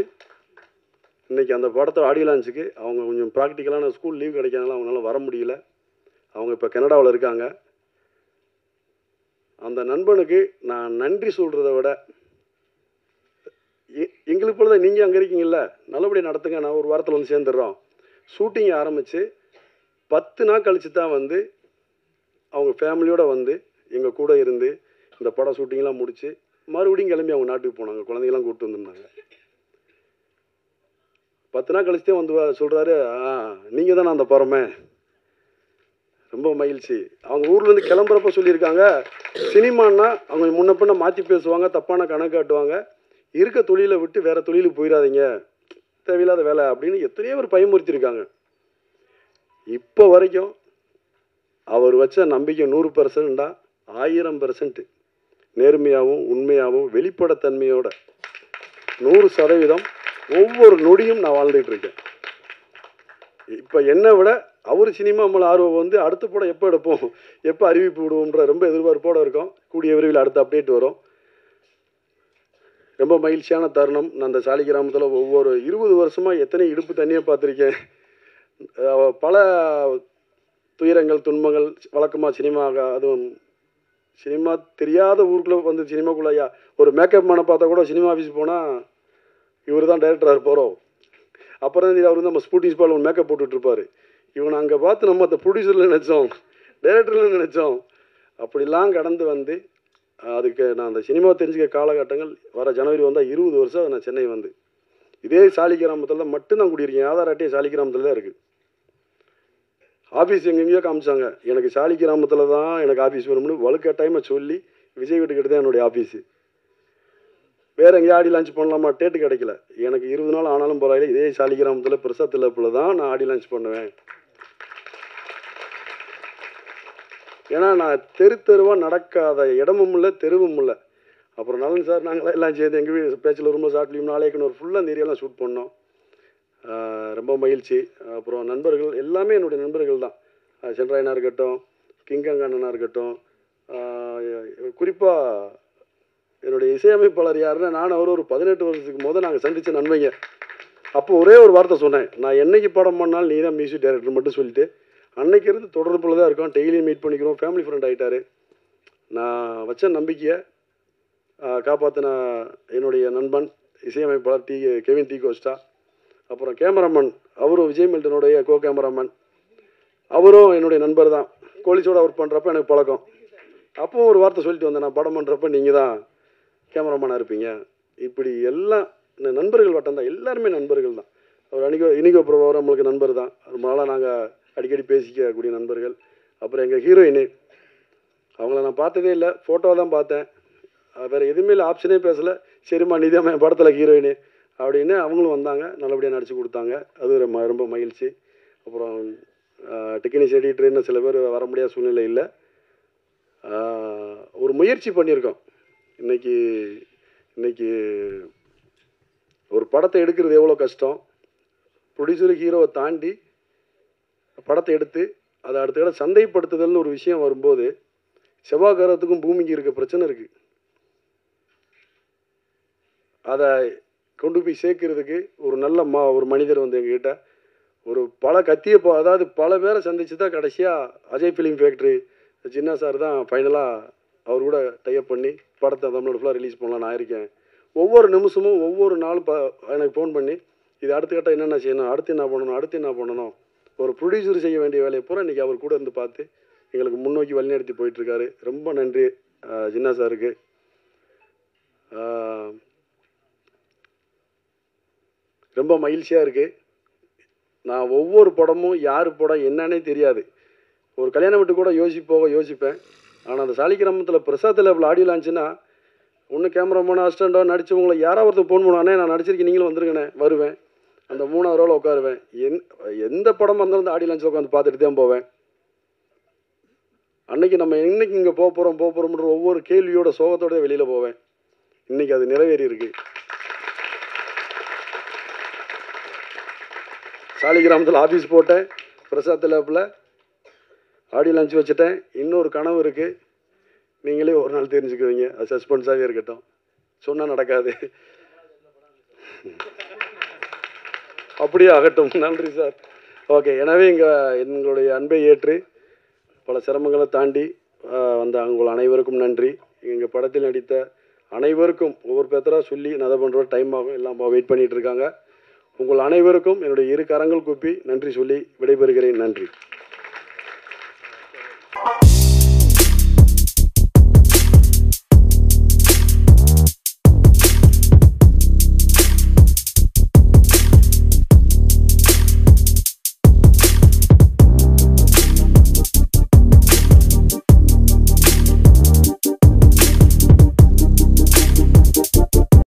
இன்றைக்கி அந்த படத்தை ஆடியோ லான்ச்சுக்கு அவங்க கொஞ்சம் ப்ராக்டிக்கலான ஸ்கூல் லீவ் கிடைக்காதனால அவங்களால வர முடியல. அவங்க இப்போ கனடாவில் இருக்காங்க. அந்த நண்பனுக்கு நான் நன்றி சொல்கிறத விட, எங்களுக்கு பொழுது நீங்கள் அங்கே இருக்கீங்கல்ல, நல்லபடியாக நடத்துங்க, நான் ஒரு வாரத்தில் வந்து சேர்ந்துடுறோம். ஷூட்டிங் ஆரம்பித்து 10 நாள் கழித்து தான் வந்து அவங்க ஃபேமிலியோடு வந்து எங்கள் கூட இருந்து இந்த படம் ஷூட்டிங்லாம் முடித்து மறுபடியும் கிளம்பி அவங்க நாட்டுக்கு போனாங்க. குழந்தைங்களாம் கூப்பிட்டு வந்துருந்தாங்க. 10 நாள் கழிச்சுட்டே வந்து சொல்கிறாரு, நீங்கள் தானே அந்த படமே. ரொம்ப மகிழ்ச்சி. அவங்க ஊர்லேருந்து கிளம்புறப்ப சொல்லியிருக்காங்க, சினிமான்னா அவங்க முன்ன பின்ன மாற்றி பேசுவாங்க, தப்பான கணக்கு காட்டுவாங்க, இருக்க தொழிலை விட்டு வேறு தொழிலுக்கு போயிடாதீங்க, தேவையில்லாத வேலை அப்படின்னு எத்தனையோ பேர் பயமுறுத்தியிருக்காங்க. இப்போ வரைக்கும் அவர் வச்ச நம்பிக்கை 100%, 1000% நேர்மையாகவும் உண்மையாகவும் வெளிப்படைத்தன்மையோட 100% ஒவ்வொரு நொடியும் நான் வாழ்ந்துகிட்டு இருக்கேன். இப்போ என்னை விட அவர் சினிமா மேலே ஆர்வம் வந்து அடுத்த படம் எப்போ எடுப்போம், எப்போ அறிவிப்பு விடுவோம்ன்ற ரொம்ப எதிர்பார்ப்போடு இருக்கோம். கூடிய விரைவில் அடுத்த அப்டேட் வரும். ரொம்ப மகிழ்ச்சியான தருணம். நான் அந்த சாலி கிராமத்தில் ஒவ்வொரு 20 வருஷமாக எத்தனை இடுப்பு தண்ணியை பார்த்துருக்கேன். பல துயரங்கள் துன்பங்கள் வழக்கமாக அதுவும் சினிமா தெரியாத ஊருக்குள்ளே வந்து சினிமாக்குள்ளையா ஒரு மேக்கப் மேனை பார்த்தா கூட சினிமா ஆஃபீஸ் போனால் இவர் தான் டைரக்டராக இருப்பாரோ, அப்புறம் தான் அவர் வந்து நம்ம ஸ்பூட்டிங் ஸ்பால் மேக்கப் போட்டுட்ருப்பார். இவனை அங்கே பார்த்து நம்ம அந்த ப்ரொடியூசரில் நினச்சோம், டைரக்டரில் நினச்சோம். அப்படிலாம் கடந்து வந்து அதுக்கு நான் அந்த சினிமா தெரிஞ்சுக்க காலகட்டங்கள் வர ஜனவரி வந்தால் 20 வருஷம் நான் சென்னை வந்து இதே சாலி கிராமத்தில் தான் மட்டும்தான் குடியிருக்கேன். ஆதார் அட்டையே சாலி கிராமத்தில் தான் இருக்குது. ஆஃபீஸ் எங்கெங்கேயோ காமிச்சாங்க. எனக்கு சாலி கிராமத்தில் தான் எனக்கு ஆஃபீஸ் வேணும்னு வலுக்கட்டாயமாக சொல்லி விஜய் வீட்டுக்கிட்ட தான் என்னுடைய ஆஃபீஸு. வேறு எங்கேயும் ஆடி லான்ச் பண்ணலாமா, டேட்டு கிடைக்கல. எனக்கு 20 நாள் ஆனாலும் பரவாயில்ல, இதே சாலி கிராமத்தில் பிரசாத் இல்லப்பில் தான் நான் ஆடி லான்ச் பண்ணுவேன். ஏன்னா நான் தெருவாக நடக்காத இடமும் இல்லை தெருவும் இல்லை. அப்புறம் நலன் சார் நாங்களாம் எல்லாம் சேர்ந்து எங்கள் வீடு பேச்சில் ரொம்ப ஷார்ட்லியும் நாளைக்குன்னு ஒரு ஃபுல்லாக அந்த ஏரியாலாம் ஷூட் பண்ணோம். ரொம்ப மகிழ்ச்சி. அப்புறம் நண்பர்கள் எல்லாமே என்னுடைய நண்பர்கள் தான். சென்ட்ராயனாக இருக்கட்டும், கிங்கங்கண்ணனாக இருக்கட்டும், குறிப்பாக என்னுடைய இசையமைப்பாளர் யாருன்னா நான் அவர் ஒரு 18 வருஷத்துக்கு முதல் நாங்கள் சந்தித்த நண்பைங்க. அப்போ ஒரே ஒரு வார்த்தை சொன்னேன், நான் என்னைக்கு படம் பண்ணாலும் நீ தான் மியூசிக் டைரக்டர் மட்டும் சொல்லிட்டு அன்னைக்கு இருந்து தொடர்பில் தான் இருக்கோம். டெய்லியும் மீட் பண்ணிக்கிறோம். ஃபேமிலி ஃப்ரெண்ட் ஆகிட்டார். நான் வச்ச நம்பிக்கையை காப்பாற்றின என்னுடைய நண்பன் இசையமைப்பாளர் கெவின் டி கோஸ்டா. அப்புறம் கேமராமேன் அவரும் விஜய் மில்டனுடைய கோ கேமராமேன், அவரும் என்னுடைய நண்பர் தான். கோலிஸோட ஒர்க் பண்ணுறப்ப எனக்கு பழக்கம். அப்போவும் ஒரு வார்த்தை சொல்லிட்டு வந்தேன், நான் படம் பண்ணுறப்ப நீங்கள் தான் கேமராமேனாக இருப்பீங்க. இப்படி எல்லாம் நண்பர்கள் வட்டம் தான், எல்லாருமே நண்பர்கள் தான். அவர் இனிகோ பிரபாவரம் நம்மளுக்கு நண்பர் தான். ரொம்ப நாளாக நாங்கள் அடிக்கடி பேசிக்கக்கூடிய நண்பர்கள். அப்புறம் எங்கள் ஹீரோயினு, அவங்கள நான் பார்த்ததே இல்லை, ஃபோட்டோவை தான் பார்த்தேன். வேறு எதுவுமே இல்லை, ஆப்ஷனே பேசலை. சரிம்மா நீ தான் என் படத்தில் ஹீரோயினு அப்படின்னு அவங்களும் வந்தாங்க, நல்லபடியாக நடித்து கொடுத்தாங்க. அது ரொம்ப மகிழ்ச்சி. அப்புறம் டெக்னீஷியன் எடிட்டர்னு சில பேர் வர முடியாத சூழ்நிலை இல்லை. ஒரு முயற்சி பண்ணியிருக்கோம். இன்றைக்கி ஒரு படத்தை எடுக்கிறது எவ்வளோ கஷ்டம். ப்ரொடியூசரு ஹீரோவை தாண்டி படத்தை எடுத்து அதை அடுத்த இடம் சந்தைப்படுத்துதல்னு ஒரு விஷயம் வரும்போது செவ்வாய் கிரகத்துக்கும் பூமிக்கு இருக்க பிரச்சனை இருக்குது. அதை கொண்டு போய் சேர்க்கறதுக்கு ஒரு நல்ல ஒரு மனிதர் வந்து எங்ககிட்ட ஒரு பல அதாவது பல பேரை சந்தித்து தான் கடைசியாக அஜய் ஃபிலிம் ஃபேக்ட்ரி சின்ன சார் தான் ஃபைனலாக அவர் கூட டைப் பண்ணி படத்தை தமிழோட ஃபுல்லாக ரிலீஸ் பண்ணலாம் நான் இருக்கேன். ஒவ்வொரு நிமிஷமும் ஒவ்வொரு நாளும் எனக்கு ஃபோன் பண்ணி இது அடுத்த கட்டம் என்னென்ன செய்யணும், அடுத்து என்ன பண்ணணும் ஒரு ப்ரொடியூசர் செய்ய வேண்டிய வேலையை பூரா இன்றைக்கி அவர் கூட இருந்து பார்த்து எங்களுக்கு முன்னோக்கி வழிநடத்தி போயிட்டுருக்காரு. ரொம்ப நன்றி ஜின்னா சாருக்கு. ரொம்ப மகிழ்ச்சியாக இருக்குது. நான் ஒவ்வொரு படமும் யார் படம் என்னன்னே தெரியாது. ஒரு கல்யாணம் விட்டு கூட யோசிப்பேன். ஆனால் அந்த சாலி கிராமத்தில் பிரசாத் லேபில் ஆடியோ லான்ச்சுன்னா ஒன்று கேமராமேன் அசிஸ்டண்ட்டோ நடித்தவங்களை யாராவது ஒருத்தர் ஃபோன் பண்ணுவானே நான் நடிச்சிருக்கேன் நீங்களும் வந்துருங்கண்ணே வருவேன். அந்த 3வது ரோவில் உட்காருவேன். எந்த படமாக இருந்தாலும் அந்த ஆடியோ லான்ச்சில் உட்காந்து பார்த்துட்டு தான் போவேன். அன்றைக்கி நம்ம இன்னைக்கு இங்கே போகிறோம்ன்ற ஒவ்வொரு கேள்வியோட சோகத்தோட வெளியில் போவேன். இன்றைக்கி அது நிறைவேறி இருக்கு. சாலி கிராமத்தில் ஆஃபீஸ் போட்டேன், பிரசாத் லேபில் ஆடியோ லான்ச் வச்சுட்டேன். இன்னொரு கனவு இருக்குது, நீங்களே ஒரு நாள் தெரிஞ்சுக்குவீங்க. அது சஸ்பென்ஸாகவே இருக்கட்டும், சொன்னால் நடக்காது. அப்படியே ஆகட்டும். நன்றி சார். ஓகே. எனவே எங்களுடைய அன்பை ஏற்று பல சிரமங்களை தாண்டி வந்த உங்கள் அனைவருக்கும் நன்றி. எங்கள் படத்தில் நடித்த அனைவருக்கும் ஒவ்வொரு பேத்தராக சொல்லி நான் பண்ணுற டைம் ஆகும், எல்லாம் வெயிட் பண்ணிகிட்டு இருக்காங்க. உங்கள் அனைவருக்கும் என்னுடைய 2 கரங்கள் கூப்பி நன்றி சொல்லி விடைபெறுகிறேன். நன்றி.